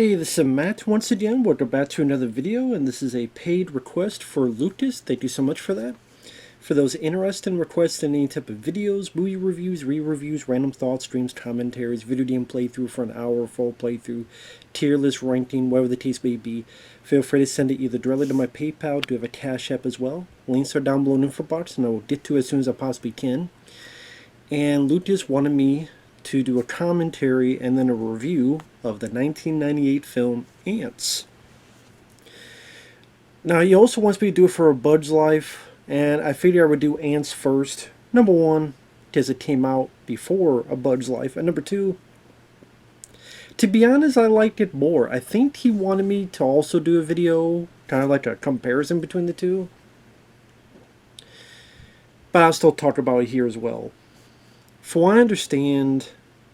Hey, this is Matt once again. Welcome back to another video, and this is a paid request for Lucas. Thank you so much for that. For those interested in requesting any type of videos, movie reviews, re-reviews, random thoughts, streams, commentaries, video game playthrough for an hour, full playthrough, tier list ranking, whatever the case may be, feel free to send it either directly to my PayPal. Do have a Cash App as well. Links are down below in the info box, and I will get to it as soon as I possibly can. And Lucas wanted me to do a commentary and then a review of the 1998 film Antz. Now, he also wants me to do it for A Bug's Life, and I figured I would do Antz first. Number one, because it came out before A Bug's Life, and number two, to be honest, I liked it more. I think he wanted me to also do a video, kind of like a comparison between the two, but I'll still talk about it here as well. For what I understand,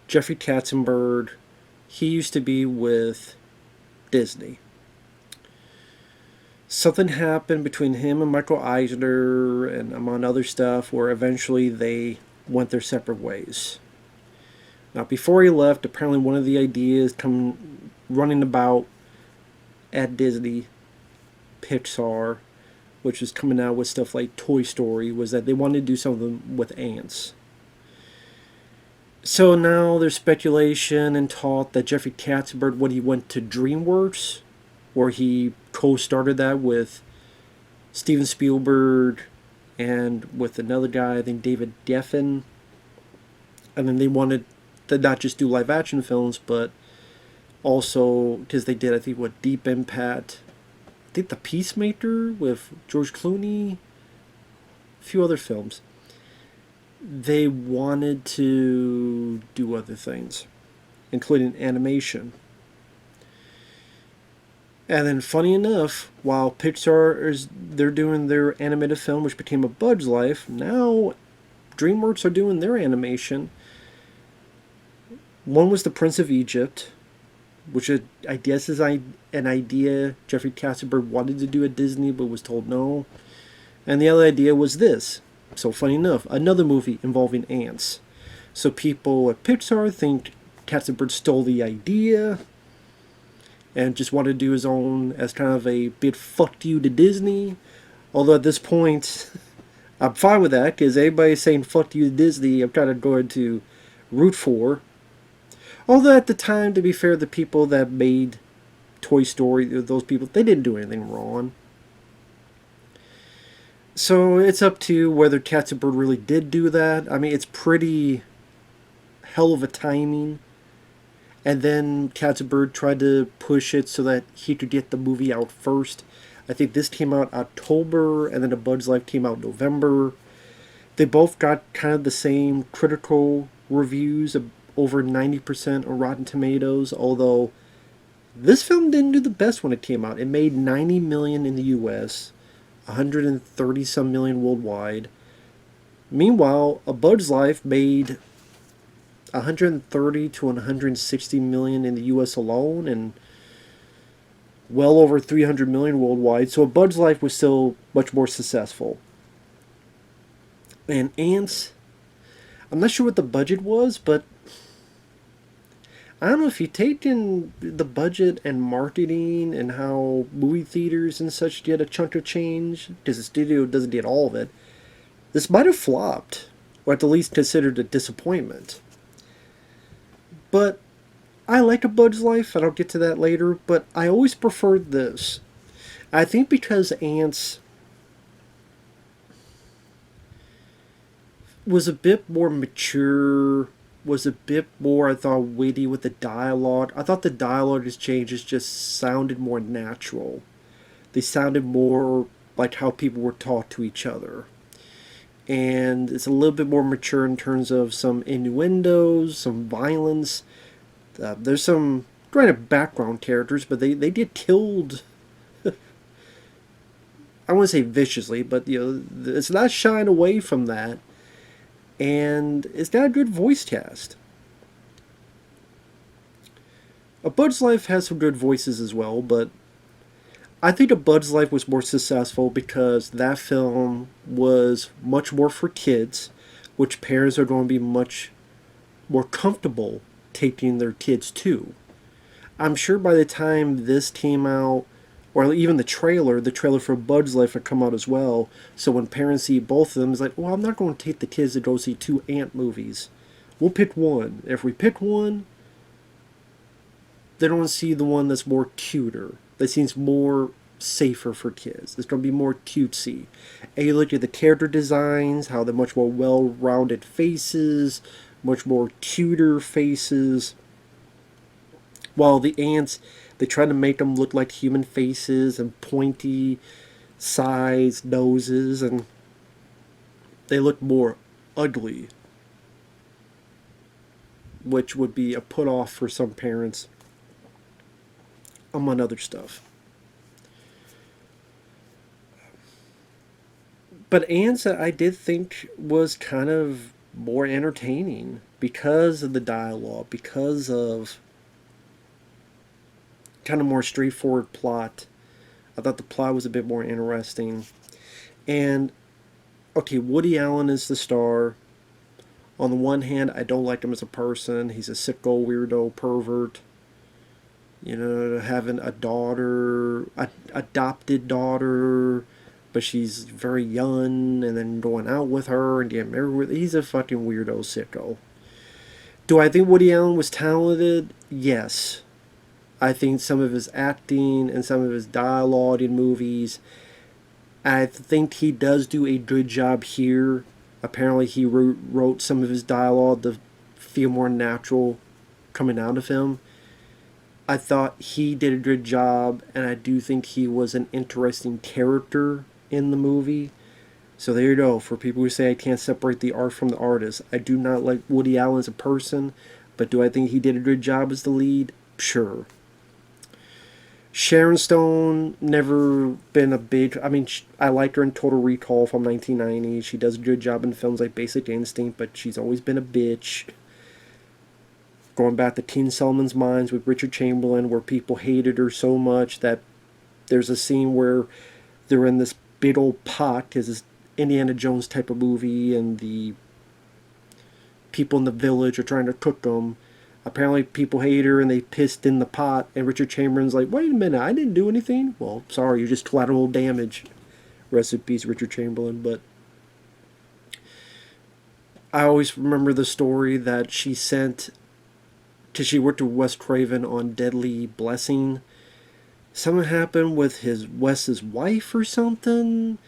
Jeffrey Katzenberg, he used to be with Disney. Something happened between him and Michael Eisner and among other stuff where eventually they went their separate ways. Now, before he left, apparently one of the ideas come running about at Disney, Pixar, which was coming out with stuff like Toy Story, was that they wanted to do something with Antz. So now there's speculation and talk that Jeffrey Katzenberg, when he went to DreamWorks, where he co-started that with Steven Spielberg and with another guy, I think David Geffen, and then they wanted to not just do live action films, but also, because they did, I think, what, Deep Impact, I think The Peacemaker with George Clooney, a few other films. They wanted to do other things, including animation. And then, funny enough, while Pixar they're doing their animated film, which became A Bug's Life, now DreamWorks are doing their animation. One was The Prince of Egypt, which I guess is an idea Jeffrey Katzenberg wanted to do at Disney, but was told no. And the other idea was this. So funny enough, another movie involving ants. So people at Pixar think Katzenberg stole the idea and just wanted to do his own as kind of a bit fuck you to Disney. Although at this point, I'm fine with that, because anybody saying fuck you to Disney, I'm kind of going to root for. Although at the time, to be fair, the people that made Toy Story, those people, they didn't do anything wrong. So it's up to whether Katzenberg really did do that. I mean, it's pretty hell of a timing. And then Katzenberg tried to push it so that he could get the movie out first. I think this came out October, and then A Bug's Life came out November. They both got kind of the same critical reviews, of over 90% on Rotten Tomatoes, although this film didn't do the best when it came out. It made $90 million in the US, 130 some million worldwide. Meanwhile, A Bug's Life made 130 to 160 million in the US alone and well over 300 million worldwide. So A Bug's Life was still much more successful. And Antz, I'm not sure what the budget was, but I don't know if you take in the budget and marketing and how movie theaters and such get a chunk of change, because the studio doesn't get all of it, this might have flopped, or at the least considered a disappointment. But I like A Bug's Life, and I'll get to that later, but I always preferred this. I think because Antz was a bit more mature, was a bit more, I thought, witty with the dialogue. I thought the dialogue changes just sounded more natural. They sounded more like how people were taught to each other. And it's a little bit more mature in terms of some innuendos, some violence. There's some, granted, background characters, but they get killed. I wouldn't say viciously, but it's not shying away from that. And it's got a good voice cast. A Bug's Life has some good voices as well, but I think A Bug's Life was more successful because that film was much more for kids, which parents are going to be much more comfortable taking their kids to. I'm sure by the time this came out, or even the trailer for Bud's Life had come out as well. So when parents see both of them, it's like, well, I'm not going to take the kids to go see two ant movies. We'll pick one. If we pick one, they don't see the one that's more cuter, that seems more safer for kids. It's going to be more cutesy. And you look at the character designs, how they're much more well-rounded faces, much more cuter faces. While the ants, they try to make them look like human faces and pointy sides, noses, and they look more ugly, which would be a put off for some parents, among other stuff. But Antz, I did think was kind of more entertaining because of the dialogue, because of kind of more straightforward plot. I thought the plot was a bit more interesting. And, okay, Woody Allen is the star. On the one hand, I don't like him as a person. He's a sicko, weirdo, pervert. You know, having a daughter, adopted daughter, but she's very young, and then going out with her and getting married with. He's a fucking weirdo sicko. Do I think Woody Allen was talented? Yes. I think some of his acting and some of his dialogue in movies, I think he does do a good job here. Apparently he wrote some of his dialogue to feel more natural coming out of him. I thought he did a good job, and I do think he was an interesting character in the movie. So there you go. For people who say I can't separate the art from the artist, I do not like Woody Allen as a person, but do I think he did a good job as the lead? Sure. Sharon Stone, never been a big... I mean, I liked her in Total Recall from 1990. She does a good job in films like Basic Instinct, but she's always been a bitch. Going back to Teen Solomon's Mines with Richard Chamberlain, where people hated her so much that there's a scene where they're in this big old pot, because it's Indiana Jones type of movie, and the people in the village are trying to cook them. Apparently people hate her and they pissed in the pot, and Richard Chamberlain's like, wait a minute, I didn't do anything. Well, sorry, you're just collateral damage. Rest in peace, Richard Chamberlain. But I always remember the story that she sent, because she worked with Wes Craven on Deadly Blessing. Something happened with Wes's wife or something,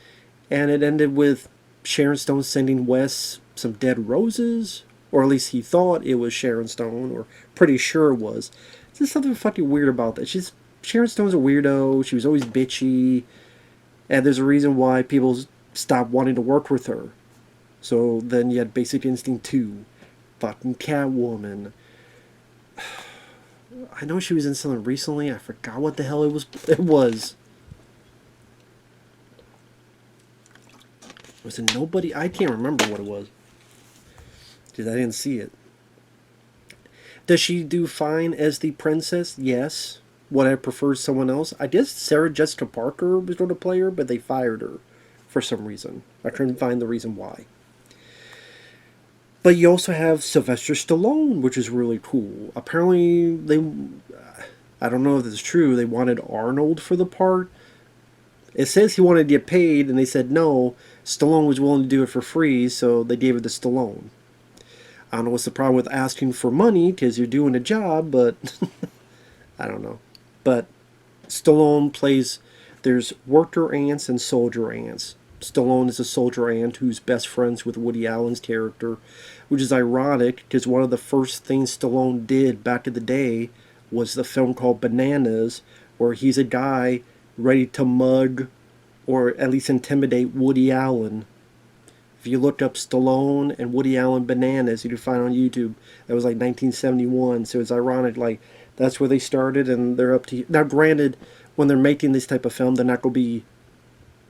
and it ended with Sharon Stone sending Wes some dead roses. Or at least he thought it was Sharon Stone, or pretty sure it was. There's something fucking weird about that. Sharon Stone's a weirdo. She was always bitchy. And there's a reason why people stopped wanting to work with her. So then you had Basic Instinct 2. Fucking Catwoman. I know she was in something recently. I forgot what the hell it was. Was it Nobody? I can't remember what it was. Because I didn't see it. Does she do fine as the princess? Yes. Would I prefer someone else? I guess Sarah Jessica Parker was going to play her, but they fired her for some reason. I couldn't find the reason why. But you also have Sylvester Stallone, which is really cool. Apparently, I don't know if this is true, they wanted Arnold for the part. It says he wanted to get paid, and they said no. Stallone was willing to do it for free, so they gave it to Stallone. I don't know what's the problem with asking for money, because you're doing a job, but I don't know. But Stallone plays, there's worker ants and soldier ants. Stallone is a soldier ant who's best friends with Woody Allen's character, which is ironic, because one of the first things Stallone did back in the day was the film called Bananas, where he's a guy ready to mug, or at least intimidate, Woody Allen. If you look up Stallone and Woody Allen Bananas, you can find on YouTube. That was like 1971, so it's ironic, like, that's where they started, and they're up to... Now, granted, when they're making this type of film, they're not going to be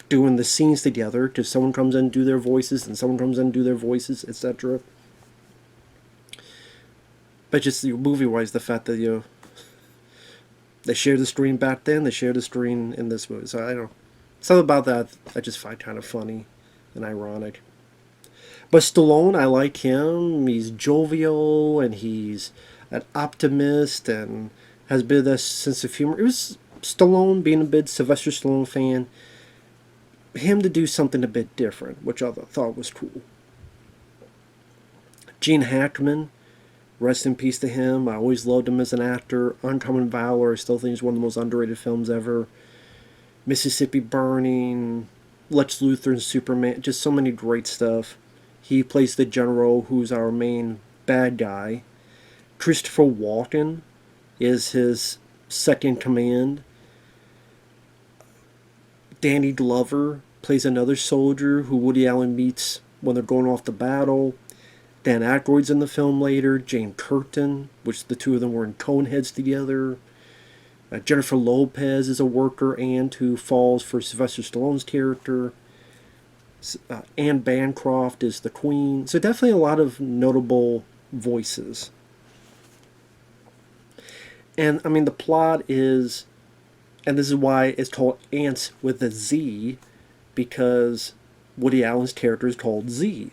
doing the scenes together, because someone comes in and do their voices, and someone comes in and do their voices, etc. But just movie-wise, the fact that, you know, they shared the screen back then, they shared the screen in this movie, so I don't know. Something about that I just find kind of funny and ironic. But Stallone, I like him. He's jovial, and he's an optimist, and has a bit of that sense of humor. It was Stallone, being a big Sylvester Stallone fan, him to do something a bit different, which I thought was cool. Gene Hackman, rest in peace to him. I always loved him as an actor. Uncommon Valor, I still think is one of the most underrated films ever. Mississippi Burning, Lex Luthor and Superman, just so many great stuff. He plays the general who's our main bad guy. Christopher Walken is his second command. Danny Glover plays another soldier who Woody Allen meets when they're going off to battle. Dan Aykroyd's in the film later. Jane Curtin, which the two of them were in Coneheads together. Jennifer Lopez is a worker ant who falls for Sylvester Stallone's character. Anne Bancroft is the queen. So definitely a lot of notable voices. And I mean, the plot is, and this is why it's called Antz with a Z, because Woody Allen's character is called Z.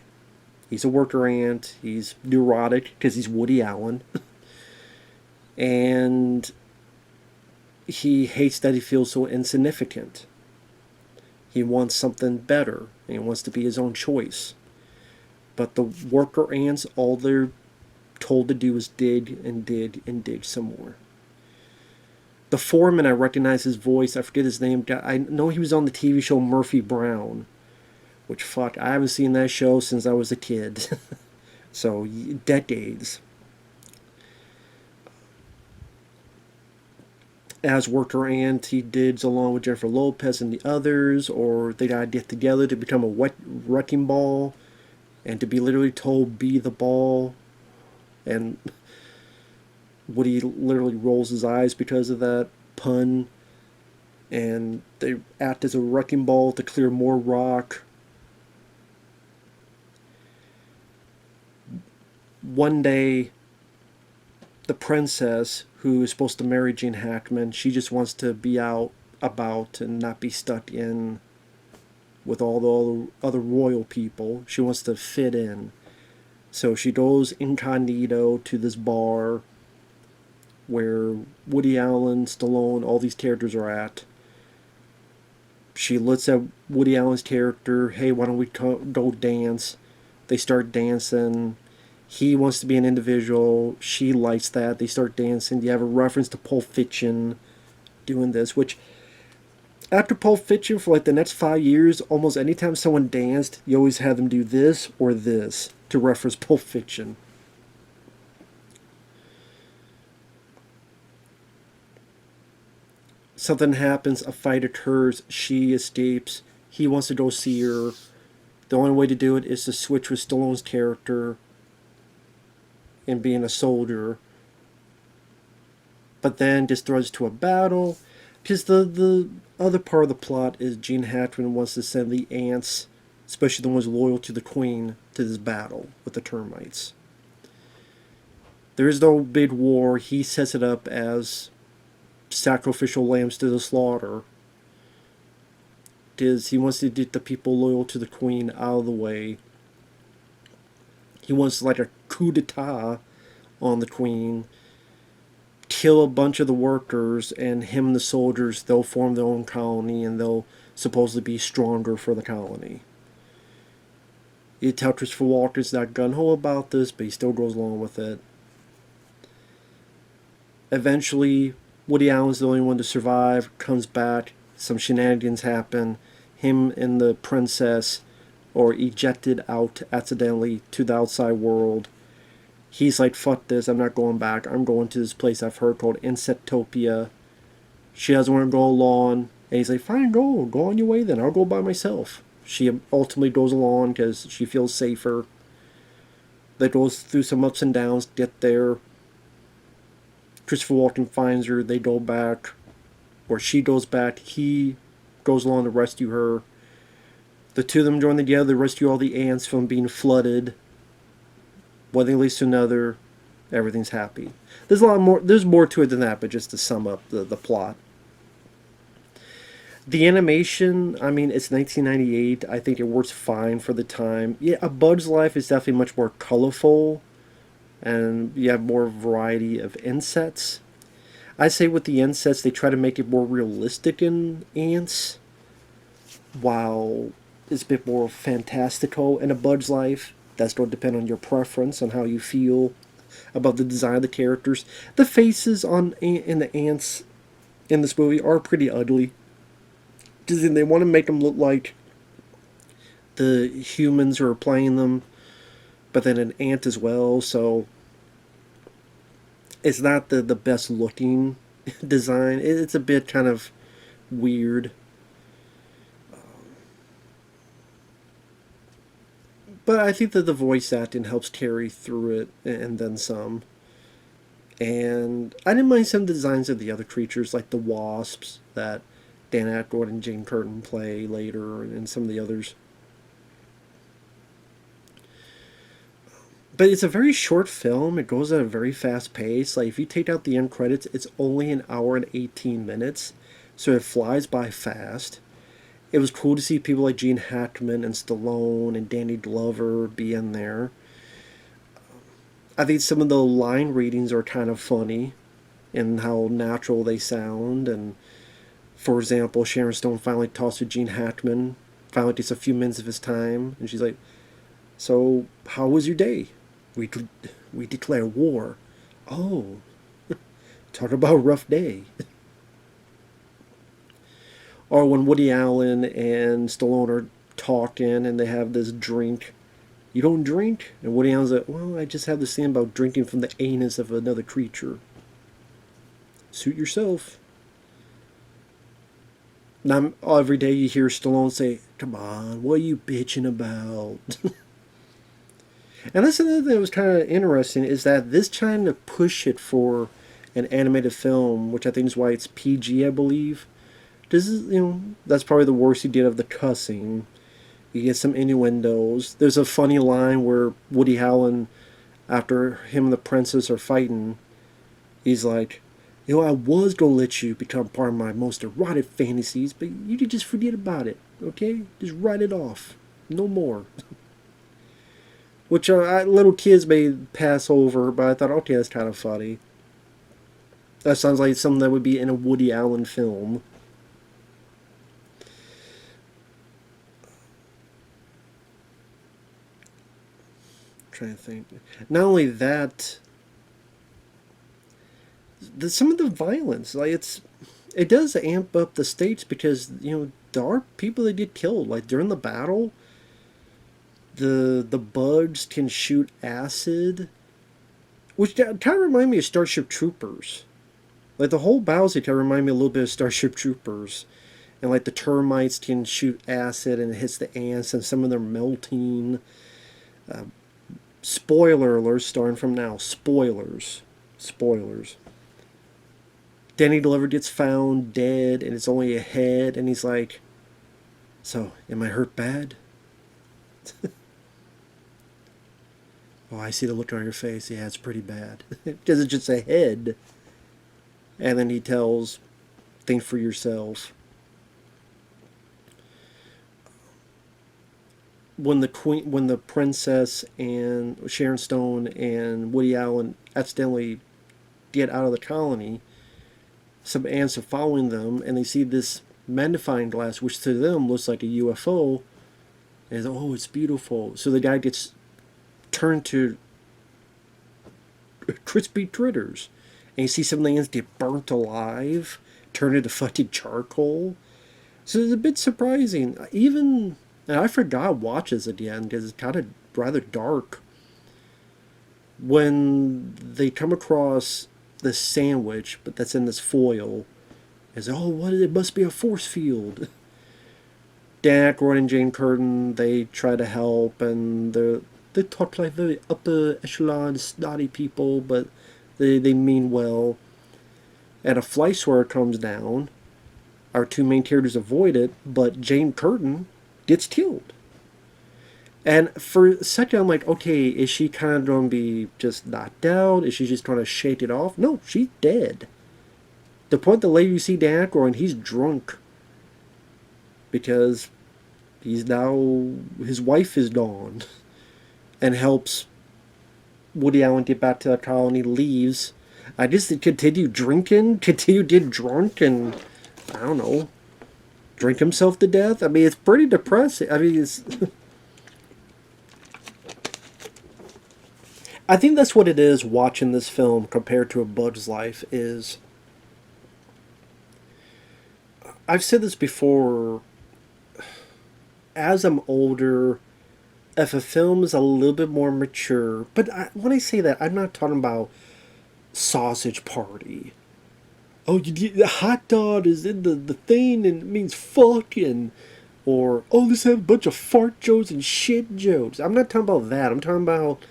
He's a worker ant. He's neurotic because he's Woody Allen. And he hates that he feels so insignificant. He wants something better. And he wants to be his own choice. But the worker ants, all they're told to do is dig and dig and dig some more. The foreman, I recognize his voice. I forget his name. I know he was on the TV show Murphy Brown. Which, fuck, I haven't seen that show since I was a kid. So, decades. As worker ant, he digs along with Jennifer Lopez and the others, or they gotta get together to become a wrecking ball, and to be literally told, be the ball. And Woody literally rolls his eyes because of that pun. And they act as a wrecking ball to clear more rock. One day, the princess, who is supposed to marry Gene Hackman, she just wants to be out about and not be stuck in with all the other royal people. She wants to fit in. So she goes incognito to this bar where Woody Allen, Stallone, all these characters are at. She looks at Woody Allen's character, hey, why don't we go dance? They start dancing. He wants to be an individual. She likes that. They start dancing. You have a reference to Pulp Fiction doing this, which after Pulp Fiction for like the next 5 years, almost anytime someone danced, you always had them do this or this to reference Pulp Fiction. Something happens, a fight occurs, she escapes, he wants to go see her. The only way to do it is to switch with Stallone's character and being a soldier, but then just throws to a battle, because the other part of the plot is Gene Hackman wants to send the ants, especially the ones loyal to the queen, to this battle with the termites. There is no big war. He sets it up as sacrificial lambs to the slaughter, because he wants to get the people loyal to the queen out of the way. He wants like a coup d'etat on the queen, kill a bunch of the workers, and him and the soldiers, they'll form their own colony, and they'll supposedly be stronger for the colony. You tell Christopher Walken's not gung-ho about this, but he still goes along with it. Eventually, Woody Allen's the only one to survive, comes back, some shenanigans happen, him and the princess or ejected out accidentally to the outside world. He's like, fuck this, I'm not going back. I'm going to this place I've heard called Insectopia. She doesn't want to go along. And he's like, fine, go on your way then. I'll go by myself. She ultimately goes along because she feels safer. They goes through some ups and downs, get there. Christopher Walken finds her, they go back. Or she goes back, he goes along to rescue her. The two of them join together to rescue all the ants from being flooded. One thing leads to another. Everything's happy. There's a lot more. There's more to it than that, but just to sum up the plot. The animation, I mean, it's 1998. I think it works fine for the time. Yeah, A Bug's Life is definitely much more colorful, and you have more variety of insects. I say with the insets, they try to make it more realistic in Antz, while it's a bit more fantastical in A Bug's Life. That's going to depend on your preference, on how you feel about the design of the characters. The faces in the ants in this movie are pretty ugly. Because they want to make them look like the humans who are playing them, but then an ant as well. So it's not the best looking design. It's a bit kind of weird. But I think that the voice acting helps carry through it and then some. And I didn't mind some designs of the other creatures, like the wasps that Dan Aykroyd and Jane Curtin play later, and some of the others. But it's a very short film. It goes at a very fast pace. Like, if you take out the end credits, it's only an hour and 18 minutes. So it flies by fast. It was cool to see people like Gene Hackman and Stallone and Danny Glover be in there. I think some of the line readings are kind of funny and how natural they sound. And, for example, Sharon Stone finally talks to Gene Hackman, finally takes a few minutes of his time, and she's like, "So, how was your day?" We declare war." "Oh, talk about a rough day." Or when Woody Allen and Stallone are talking and they have this drink. "You don't drink?" And Woody Allen's like, "Well, I just have this thing about drinking from the anus of another creature." Suit yourself. Now, every day you hear Stallone say, "Come on, what are you bitching about?" And that's another thing that was kind of interesting, is that this trying to push it for an animated film, which I think is why it's PG, I believe. This is, that's probably the worst he did of the cussing. You get some innuendos. There's a funny line where Woody Allen, after him and the princess are fighting, he's like, "I was going to let you become part of my most erotic fantasies, but you could just forget about it, okay? Just write it off. No more." Which little kids may pass over, but I thought, okay, that's kind of funny. That sounds like something that would be in a Woody Allen film. Trying to think. Not only that, some of the violence, like it does amp up the stakes, because there are people that get killed. Like during the battle, the bugs can shoot acid, which kind of remind me of Starship Troopers. Like the whole Bowsy kind of remind me a little bit of Starship Troopers, and like the termites can shoot acid and it hits the ants, and some of them are melting. Spoiler alert, starting from now. Spoilers. Danny Glover gets found dead, and it's only a head, and he's like, "So, am I hurt bad?" "Oh, I see the look on your face. Yeah, it's pretty bad." Because it's just a head. And then he tells, "Think for yourself." When the princess and Sharon Stone and Woody Allen accidentally get out of the colony, some ants are following them, and they see this magnifying glass, which to them looks like a UFO. And "Oh, it's beautiful." So the guy gets turned to crispy critters, and you see some of the ants get burnt alive, turn into fucking charcoal. So it's a bit surprising. And I forgot watch this again because it's kind of rather dark. When they come across this sandwich, but that's in this foil, is, "Oh, what is it? Must be a force field." Dan Aykroyd and Jane Curtin, they try to help, and they talk like very upper echelon, snotty people, but they mean well. And a fly swatter comes down. Our two main characters avoid it, but Jane Curtin gets killed. And for a second, I'm like, okay, is she kind of going to be just knocked out? Is she just trying to shake it off? No, she's dead. The point the later you see Dan Aykroyd, he's drunk. Because his wife is gone. And helps Woody Allen get back to the colony, leaves. I just continue drinking, continue getting drunk, and I don't know, drink himself to death. I mean, it's pretty depressing. I mean, it's. I think that's what it is watching this film compared to A Bug's Life is. I've said this before. As I'm older, if a film is a little bit more mature, but when I say that, I'm not talking about Sausage Party. Oh, the hot dog is in the thing and it means fucking. Or, oh, this has a bunch of fart jokes and shit jokes. I'm not talking about that. I'm talking about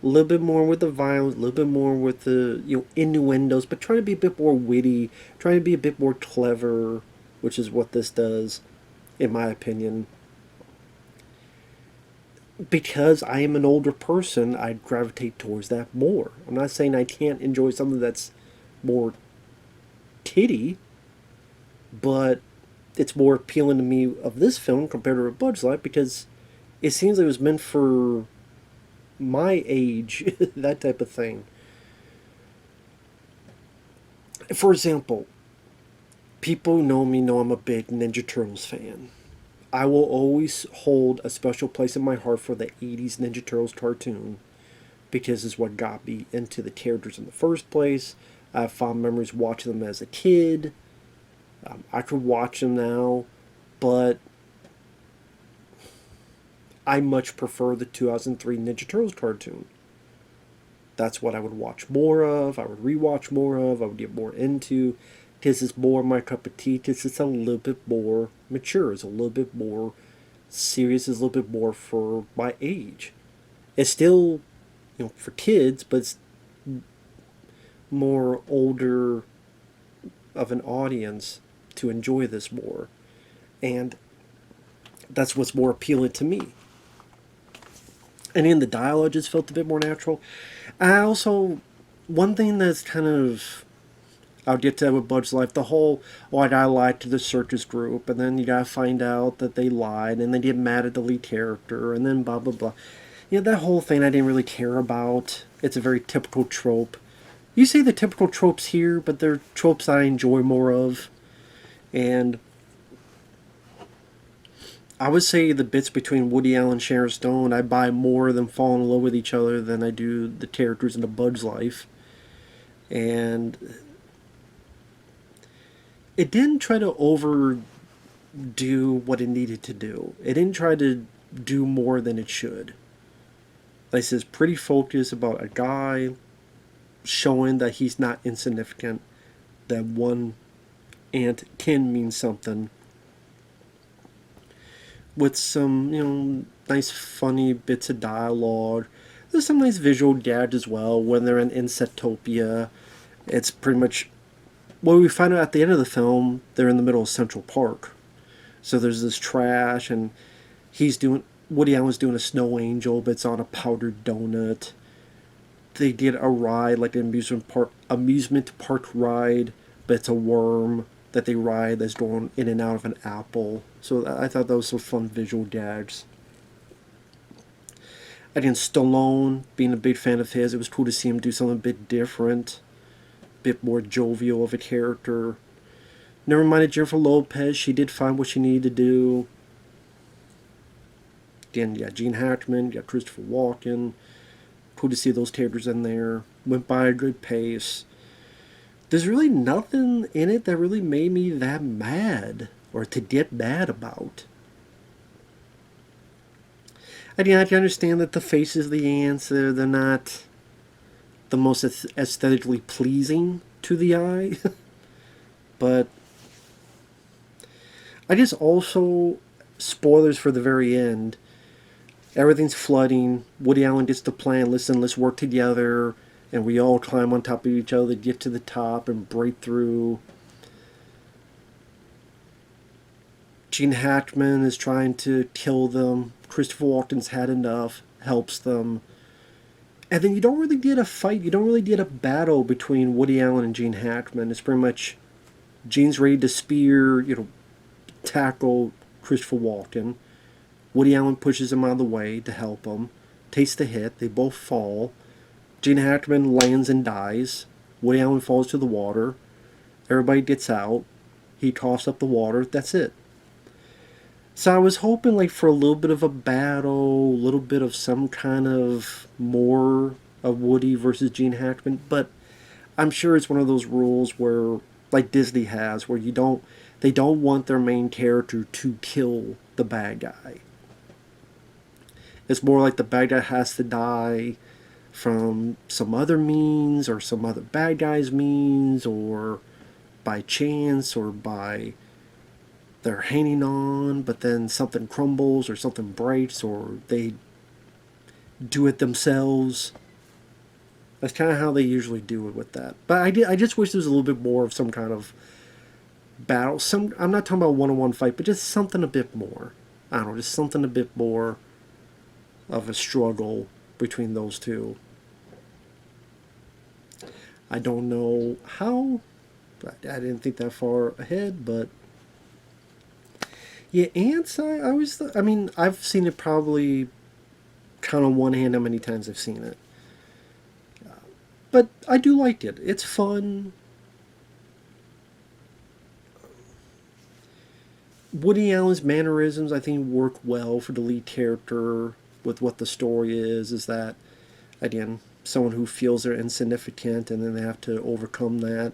a little bit more with the violence, a little bit more with the innuendos, but trying to be a bit more witty, trying to be a bit more clever, which is what this does, in my opinion. Because I am an older person, I gravitate towards that more. I'm not saying I can't enjoy something that's more titty, but it's more appealing to me of this film compared to A Bug's Life because it seems like it was meant for my age, that type of thing. For example, people who know me know I'm a big Ninja Turtles fan. I will always hold a special place in my heart for the 80s Ninja Turtles cartoon because it's what got me into the characters in the first place. I have fond memories watching them as a kid. I could watch them now, but I much prefer the 2003 Ninja Turtles cartoon. That's what I would watch more of, I would rewatch more of, I would get more into, because it's more my cup of tea, because it's a little bit more mature, it's a little bit more serious, it's a little bit more for my age. It's still, for kids, but it's more older of an audience to enjoy this more. And that's what's more appealing to me. And in the dialogue just felt a bit more natural. I also, one thing that's kind of, I'll get to that with Bug's Life, the whole, oh, I gotta lie to the circus group, and then you gotta find out that they lied, and then get mad at the lead character, and then blah, blah, blah. That whole thing I didn't really care about. It's a very typical trope. You say the typical tropes here, but they're tropes I enjoy more of. And I would say the bits between Woody Allen and Sharon Stone, I buy more of them falling in love with each other than I do the characters in A Bug's Life. And it didn't try to overdo what it needed to do. It didn't try to do more than it should. Like I said, it's pretty focused about a guy showing that he's not insignificant, that one ant can mean something, with some, nice funny bits of dialogue. There's some nice visual gags as well when they're in Insectopia. It's pretty much, well, we find out at the end of the film, they're in the middle of Central Park. So there's this trash, and Woody Allen's doing a snow angel, but it's on a powdered donut. They did a ride, like an amusement park ride, but it's a worm that they ride that's going in and out of an apple. So I thought that was some fun visual gags. Again, Stallone, being a big fan of his, it was cool to see him do something a bit different, a bit more jovial of a character. Never minded Jennifer Lopez, she did find what she needed to do. Again, you got Gene Hackman, you got Christopher Walken. Cool to see those characters in there. Went by a good pace. There's really nothing in it that really made me that mad or to get mad about. I mean, I can understand that the faces of the ants, they're not the most aesthetically pleasing to the eye. But I guess also, spoilers for the very end, everything's flooding. Woody Allen gets the plan, listen, let's work together. And we all climb on top of each other, get to the top, and break through. Gene Hackman is trying to kill them. Christopher Walken's had enough, helps them. And then you don't really get a fight, you don't really get a battle between Woody Allen and Gene Hackman. It's pretty much Gene's ready to spear, tackle Christopher Walken. Woody Allen pushes him out of the way to help him. Takes the hit, they both fall. Gene Hackman lands and dies. Woody Allen falls to the water. Everybody gets out. He coughs up the water. That's it. So I was hoping like for a little bit of a battle, a little bit of some kind of more of Woody versus Gene Hackman, but I'm sure it's one of those rules where, like Disney has, where they don't want their main character to kill the bad guy. It's more like the bad guy has to die from some other means or some other bad guy's means or by chance or by they're hanging on, but then something crumbles or something breaks or they do it themselves. That's kind of how they usually do it with that. But I just wish there was a little bit more of some kind of battle. I'm not talking about a one-on-one fight, but just something a bit more. I don't know, just something a bit more of a struggle between those two. I don't know how. I didn't think that far ahead, but yeah, Antz. I mean, I've seen it probably count on one hand how many times I've seen it. But I do like it. It's fun. Woody Allen's mannerisms, I think, work well for the lead character with what the story is. Is that, again, someone who feels they're insignificant and then they have to overcome that.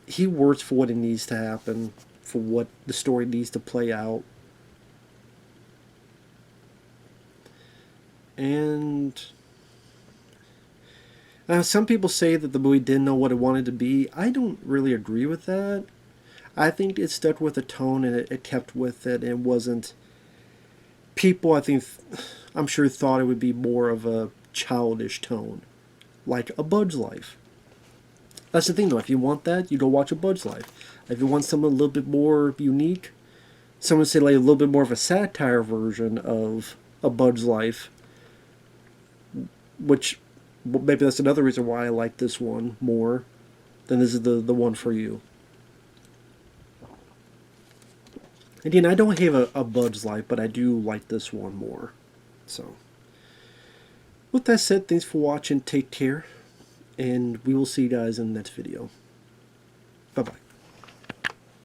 He works for what it needs to happen, for what the story needs to play out. And some people say that the movie didn't know what it wanted to be. I don't really agree with that. I think it stuck with the tone and it kept with it. It wasn't... People, I think, I'm sure thought it would be more of a childish tone. Like A Bug's Life. That's the thing though, if you want that, you go watch A Bug's Life. If you want something a little bit more unique, someone say like a little bit more of a satire version of A Bug's Life, which maybe that's another reason why I like this one more than this is the one for you. Again, I don't hate a Bug's Life, but I do like this one more. So, with that said, thanks for watching, take care, and we will see you guys in the next video. Bye-bye.